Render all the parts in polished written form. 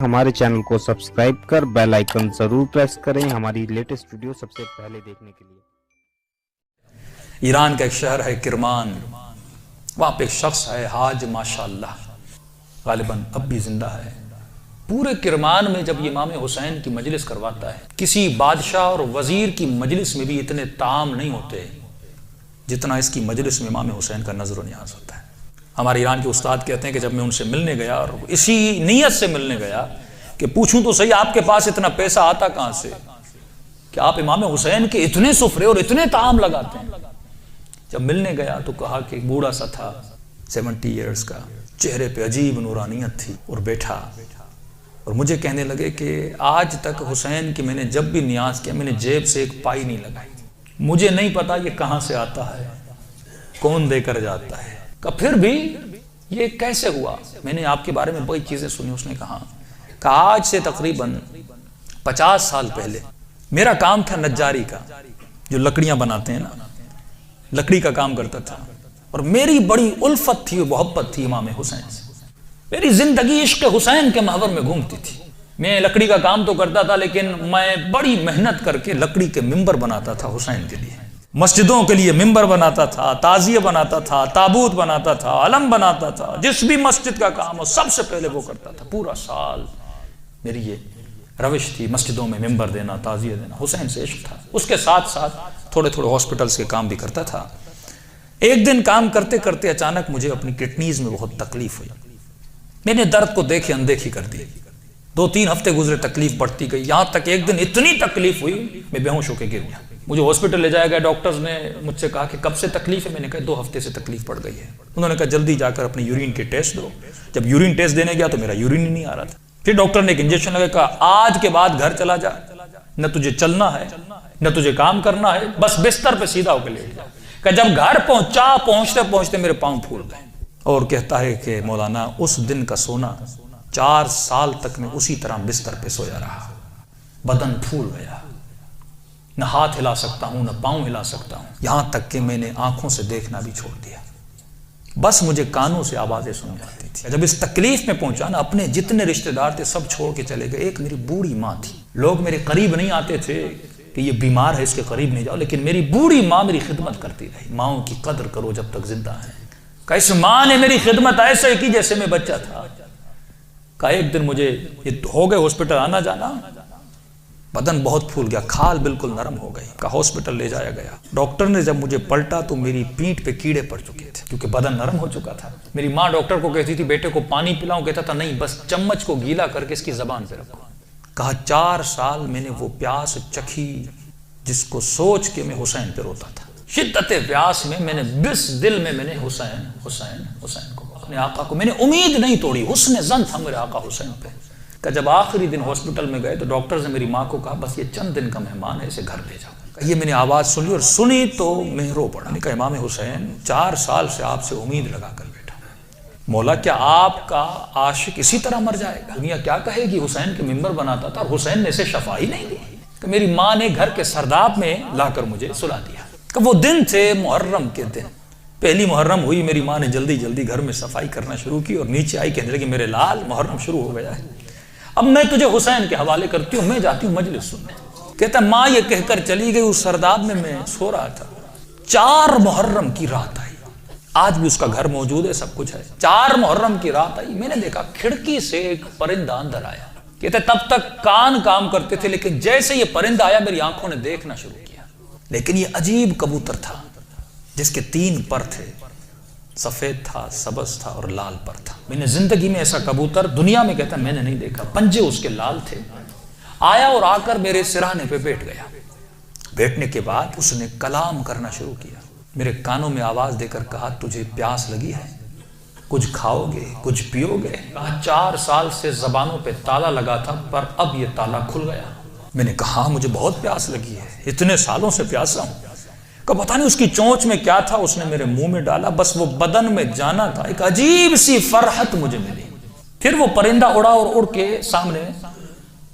हमारे चैनल को सब्सक्राइब कर बेल आइकन जरूर प्रेस करें हमारी लेटेस्ट वीडियो सबसे पहले देखने के लिए। ईरान का एक शहर है किरमान, वहाँ पे एक शख्स है हाज माशाअल्लाह, गालिबन अब भी जिंदा है। पूरे किरमान में जब इमाम हुसैन की मजलिस करवाता है, किसी बादशाह और वजीर की मजलिस में भी इतने ताम नहीं होते जितना इसकी मजलिस में इमाम हुसैन का नजर न्याज होता है। हमारे ईरान के उस्ताद कहते हैं कि जब मैं उनसे मिलने गया और इसी नीयत से मिलने गया कि पूछूं तो सही आपके पास इतना पैसा आता कहां से कि आप इमाम हुसैन के इतने सुफरे और इतने ताम लगाते हैं। जब मिलने गया तो कहा कि बूढ़ा सा था 70 ईयर्स का, चेहरे पे अजीब नूरानियत थी और बैठा और मुझे कहने लगे कि आज तक हुसैन की मैंने जब भी नियाज किया मैंने जेब से एक पाई नहीं लगाई, मुझे नहीं पता ये कहां से आता है, कौन देकर जाता है, का फिर भी ये कैसे हुआ। मैंने आपके बारे में बड़ी चीजें सुनी। उसने कहा कि आज से तकरीबन 50 साल पहले मेरा काम था नज्जारी का, जो लकड़ियां बनाते हैं ना, लकड़ी का काम करता था और मेरी बड़ी उल्फत थी, मोहब्बत थी इमाम हुसैन से। मेरी जिंदगी इश्क हुसैन के महवर में घूमती थी। मैं लकड़ी का काम तो करता था लेकिन मैं बड़ी मेहनत करके लकड़ी के मिंबर बनाता था हुसैन के लिए, मस्जिदों के लिए मिंबर बनाता था, ताजिए बनाता था, ताबूत बनाता था, अलम बनाता था, जिस भी मस्जिद का काम हो सबसे पहले वो करता था। पूरा साल मेरी ये रविश थी, मस्जिदों में मिंबर देना, ताजिए देना, हुसैन से इश्क था। उसके साथ साथ थोड़े थोड़े हॉस्पिटल्स के काम भी करता था। एक दिन काम करते करते अचानक मुझे अपनी किडनीज में बहुत तकलीफ हुई। मैंने दर्द को देखे अनदेखी कर दी। 2-3 हफ्ते गुजरे, तकलीफ बढ़ती गई, यहां तक एक दिन इतनी तकलीफ हुई मैं बेहोश होकर गिर गया। मुझे हॉस्पिटल ले जाया गया। डॉक्टर्स ने मुझसे कहा कि कब से तकलीफ है। मैंने कहा 2 हफ्ते से तकलीफ पड़ गई है। उन्होंने कहा जल्दी जाकर अपनी यूरिन के टेस्ट दो। जब यूरिन टेस्ट देने गया तो मेरा यूरिन ही नहीं आ रहा था। फिर डॉक्टर ने एक इंजेक्शन लगा, कहा आज के बाद घर चला जा, न तुझे चलना है न तुझे काम करना है, बस बिस्तर पे सीधा होकर लेट जा। कहा जब घर पहुंचा, पहुंचते पहुंचते मेरे पांव फूल गए। और कहता है कि मौलाना उस दिन का सोना 4 साल तक मैं उसी तरह बिस्तर पे सोया रहा। बदन फूल गया, न हाथ हिला सकता हूं न पांव हिला सकता हूं, यहां तक कि मैंने आंखों से देखना भी छोड़ दिया। बस मुझे कानों से आवाजें सुन जाती थी। जब इस तकलीफ में पहुंचा ना, अपने जितने रिश्तेदार थे सब छोड़ के चले गए। एक मेरी बूढ़ी माँ थी, लोग मेरे करीब नहीं आते थे कि ये बीमार है इसके करीब नहीं जाओ, लेकिन मेरी बूढ़ी माँ मेरी खिदमत करती रही। माओ की कदर करो जब तक जिंदा है। का इस माँ ने मेरी खिदमत ऐसे की जैसे मैं बच्चा था। का एक दिन मुझे ये हो गए हॉस्पिटल आना जाना, बदन बहुत फूल गया, खाल बिल्कुल नरम हो गई। का हॉस्पिटल ले जाया गया। डॉक्टर ने जब मुझे पलटा तो मेरी पीठ पे कीड़े पड़ चुके थे क्योंकि बदन नरम हो चुका था। मेरी माँ डॉक्टर को कहती थी बेटे को पानी पिलाऊं, कहता था नहीं बस चम्मच को गीला करके इसकी जबान पे रखो। कहा 4 साल मैंने वो प्यास चखी जिसको सोच के मैं हुसैन पे रोता था। शिद्दत प्यास में मैंने बिस दिल में मैंने हुसैन हुसैन हुसैन को, अपने आका को, मैंने उम्मीद नहीं तोड़ी। हुस्न ज़न था मेरे आका हुसैन पे। का जब आखिरी दिन हॉस्पिटल में गए तो डॉक्टर ने मेरी माँ को कहा बस ये चंद दिन का मेहमान है, इसे घर ले जाओ। ये मैंने आवाज सुनी और सुनी तो मैं रो पड़ा। मैंने कहा इमाम हुसैन 4 साल से आपसे उम्मीद लगा कर बैठा, मौला क्या आपका आशिक इसी तरह मर जाएगा? दुनिया क्या कहेगी? हुसैन के मिंबर बनाता था और हुसैन ने इसे शफा ही नहीं दी। कि मेरी माँ ने घर के सरदाब में लाकर मुझे सुला दिया। कि वो दिन थे मुहर्रम के दिन, पहली मुहर्रम हुई। मेरी माँ ने जल्दी जल्दी घर में सफाई करना शुरू की और नीचे आई, कहने लगी मेरे लाल मुहर्रम शुरू हो गया है, अब मैं तुझे हुसैन के हवाले करती हूँ, मैं जाती हूँ मजलिस सुनने। कहता माँ ये कहकर चली गई। उस सरदाब में मैं सो रहा था। 4 मुहर्रम की रात आई, आज भी उसका घर मौजूद है, सब कुछ है। 4 मुहर्रम की रात आई, मैंने देखा खिड़की से एक परिंदा अंदर आया। कहते तब तक कान काम करते थे लेकिन जैसे ये परिंदा आया मेरी आंखों ने देखना शुरू किया। लेकिन ये अजीब कबूतर था जिसके 3 पर थे, सफेद था, सबज था और लाल पर था। मैंने जिंदगी में ऐसा कबूतर दुनिया में कहता मैंने नहीं देखा। पंजे उसके लाल थे। आया और आकर मेरे सिरहाने पे बैठ गया। बैठने के बाद उसने कलाम करना शुरू किया। मेरे कानों में आवाज देकर कहा तुझे प्यास लगी है, कुछ खाओगे, कुछ पियोगे? कहा 4 साल से जबानों पे ताला लगा था पर अब ये ताला खुल गया। मैंने कहा मुझे बहुत प्यास लगी है, इतने सालों से प्यासा हूं। का पता नहीं उसकी चोंच में क्या था, उसने मेरे मुंह में डाला, बस वो बदन में जाना था। एक अजीब सी फरहत मुझे मिली। फिर वो परिंदा उड़ा और उड़ के सामने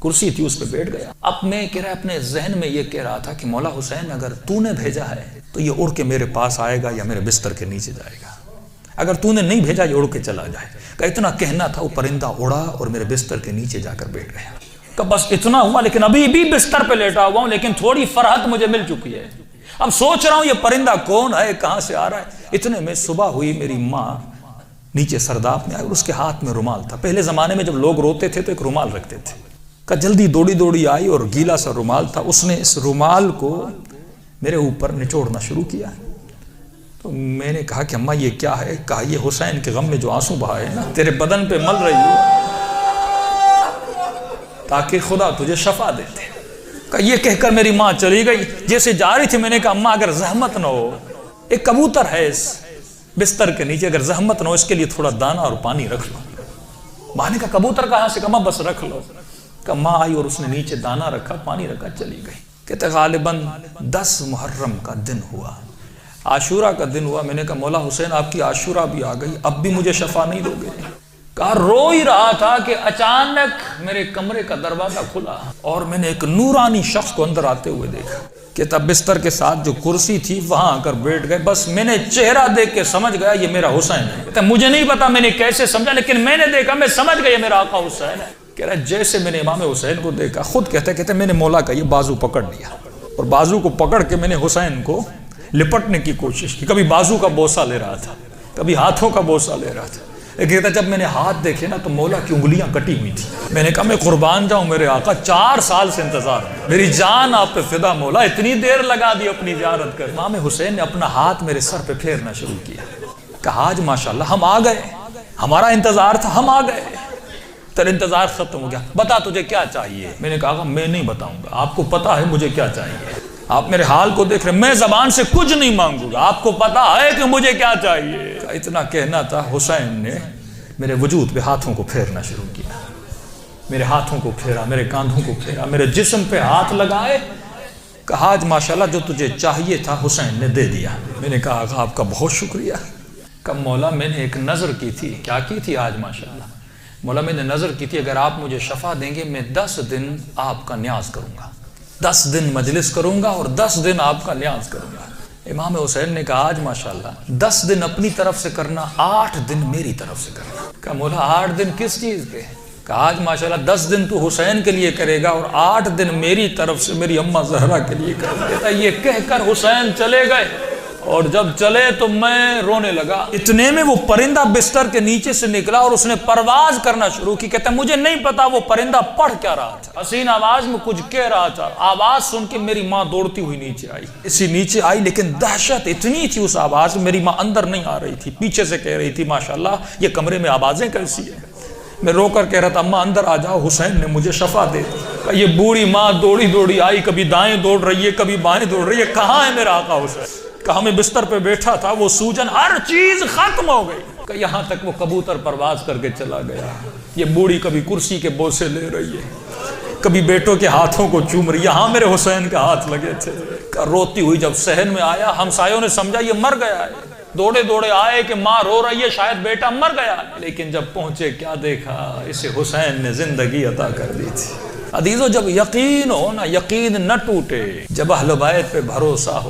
कुर्सी थी उस पर बैठ गया। अब मैं कह रहा अपने जहन में ये कह रहा था कि मौला हुसैन अगर तूने भेजा है तो ये उड़ के मेरे पास आएगा या मेरे बिस्तर के नीचे जाएगा। اگر تو نے نہیں بھیجا یہ اڑ کے چلا جائے. کہ اتنا کہنا تھا وہ پرندہ اڑا اور میرے بستر کے نیچے جا کر بیٹھ گیا. کہ بس اتنا ہوا لیکن ابھی بھی بستر پہ لیٹا ہوا ہوں لیکن تھوڑی فرحت مجھے مل چکی ہے. اب سوچ رہا ہوں یہ پرندہ کون ہے, کہاں سے آ رہا ہے. اتنے میں صبح ہوئی, میری ماں نیچے سرداب میں آئی اور اس کے ہاتھ میں رومال تھا. پہلے زمانے میں جب لوگ روتے تھے تو ایک رومال رکھتے تھے. کہ جلدی دوڑی آئی اور گیلا سا رومال تھا, اس نے اس رومال کو میرے اوپر نچوڑنا شروع کیا. تو میں نے کہا کہ اماں یہ کیا ہے؟ کہا یہ حسین کے غم میں جو آنسو بہائے نا تیرے بدن پہ مل رہی ہو تاکہ خدا تجھے شفا دیتے. کہ یہ کہہ کر میری ماں چلی گئی. جیسے جا رہی تھی میں نے کہا اماں اگر زحمت نہ ہو, ایک کبوتر ہے اس بستر کے نیچے, اگر زحمت نہ ہو اس کے لیے تھوڑا دانا اور پانی رکھ لو. ماں نے کہا کبوتر کہاں سے؟ کہا بس رکھ لو. کہ ماں آئی اور اس نے نیچے دانا رکھا, پانی رکھا, چلی گئی. کہتے غالباً 10 محرم کا دن ہوا, عاشورہ کا دن ہوا. میں نے کہا مولا حسین آپ کی عاشورہ بھی آ گئی, اب بھی مجھے شفا نہیں دو گے؟ کہا رو ہی رہا تھا کہ اچانک میرے کمرے کا دروازہ کھلا اور میں نے ایک نورانی شخص کو اندر آتے ہوئے دیکھا. کہ تب بستر کے ساتھ جو کرسی تھی وہاں آ کر بیٹھ گئے. بس میں نے چہرہ دیکھ کے سمجھ گیا یہ میرا حسین ہے. کہتا مجھے نہیں پتا میں نے کیسے سمجھا لیکن میں نے دیکھا, میں سمجھ گیا یہ میرا آقا حسین ہے. کہہ رہا جیسے میں نے امام حسین کو دیکھا, خود کہتے میں نے مولا کا یہ بازو پکڑ لیا اور بازو کو پکڑ کے میں نے حسین کو لپٹنے کی کوشش کی. کبھی بازو کا بوسہ لے رہا تھا, کبھی ہاتھوں کا بوسہ لے رہا تھا. کہتا جب میں نے ہاتھ دیکھے نا تو مولا کی انگلیاں کٹی ہوئی تھی. میں نے کہا میں قربان جاؤں میرے آقا, 4 سال سے انتظار, میری جان آپ پہ فدا مولا, اتنی دیر لگا دی اپنی زیارت کر. امام حسین نے اپنا ہاتھ میرے سر پہ پھیرنا شروع کیا. کہا آج ماشاءاللہ ہم آ گئے, ہمارا انتظار تھا, ہم آ گئے, تیرا انتظار ختم ہو گیا, بتا تجھے کیا چاہیے؟ میں نے کہا میں نہیں بتاؤں گا, آپ کو پتا ہے مجھے کیا چاہیے. آپ میرے حال کو دیکھ رہے, میں زبان سے کچھ نہیں مانگوں گا, آپ کو پتا ہے کہ مجھے کیا چاہیے. اتنا کہنا تھا, حسین نے میرے وجود پہ ہاتھوں کو پھیرنا شروع کیا. میرے ہاتھوں کو پھیرا, میرے کاندھوں کو پھیرا, میرے جسم پہ ہاتھ لگائے. کہا آج ماشاءاللہ جو تجھے چاہیے تھا حسین نے دے دیا. میں نے کہا آقا آپ کا بہت شکریہ. کہ مولا میں نے ایک نظر کی تھی. کیا کی تھی آج ماشاءاللہ؟ مولا میں نے نظر کی تھی اگر آپ مجھے شفا دیں گے میں 10 دن آپ کا نیاز کروں گا, 10 دن مجلس کروں گا اور 10 دن آپ کا نیاز کروں گا. امام حسین نے کہا آج ماشاءاللہ 10 دن اپنی طرف سے کرنا, 8 دن میری طرف سے کرنا. کہا مولا 8 دن کس چیز کے؟ کہا آج ماشاءاللہ 10 دن تو حسین کے لیے کرے گا اور 8 دن میری طرف سے میری اماں زہرا کے لیے کرے گا. یہ کہہ کر حسین چلے گئے اور جب چلے تو میں رونے لگا. اتنے میں وہ پرندہ بستر کے نیچے سے نکلا اور اس نے پرواز کرنا شروع کی. کہتا مجھے نہیں پتا وہ پرندہ پڑھ کیا رہا تھا, حسین آواز میں کچھ کہہ رہا تھا. آواز سن کے میری ماں دوڑتی ہوئی نیچے آئی. اسی نیچے آئی لیکن دہشت اتنی تھی اس آواز میں, میری ماں اندر نہیں آ رہی تھی, پیچھے سے کہہ رہی تھی ماشاءاللہ یہ کمرے میں آوازیں کیسی ہیں. میں رو کر کہہ رہا تھا اماں اندر آ جاؤ, حسین نے مجھے شفا دے دی. یہ بوڑھی ماں دوڑی آئی, کبھی دائیں دوڑ رہی ہے کبھی بائیں دوڑ رہی ہے, کہاں ہے میرا آقا حسین؟ کہا میں بستر پہ بیٹھا تھا, وہ سوجن ہر چیز ختم ہو گئی. کہ یہاں تک وہ کبوتر پرواز کر کے چلا گیا. یہ بوڑھی کبھی کرسی کے بوسے لے رہی ہے, کبھی بیٹوں کے ہاتھوں کو چوم رہی. یہاں میرے حسین کے ہاتھ لگے تھے. روتی ہوئی جب صحن میں آیا, ہمسایوں نے سمجھا یہ مر گیا ہے. دوڑے آئے کہ ماں رو رہی ہے, شاید بیٹا مر گیا. لیکن جب پہنچے کیا دیکھا, اسے حسین نے زندگی عطا کر دی تھی. عزیزو جب یقین ہو نا, یقین نہ ٹوٹے, جب اہل بیت پہ بھروسہ ہو.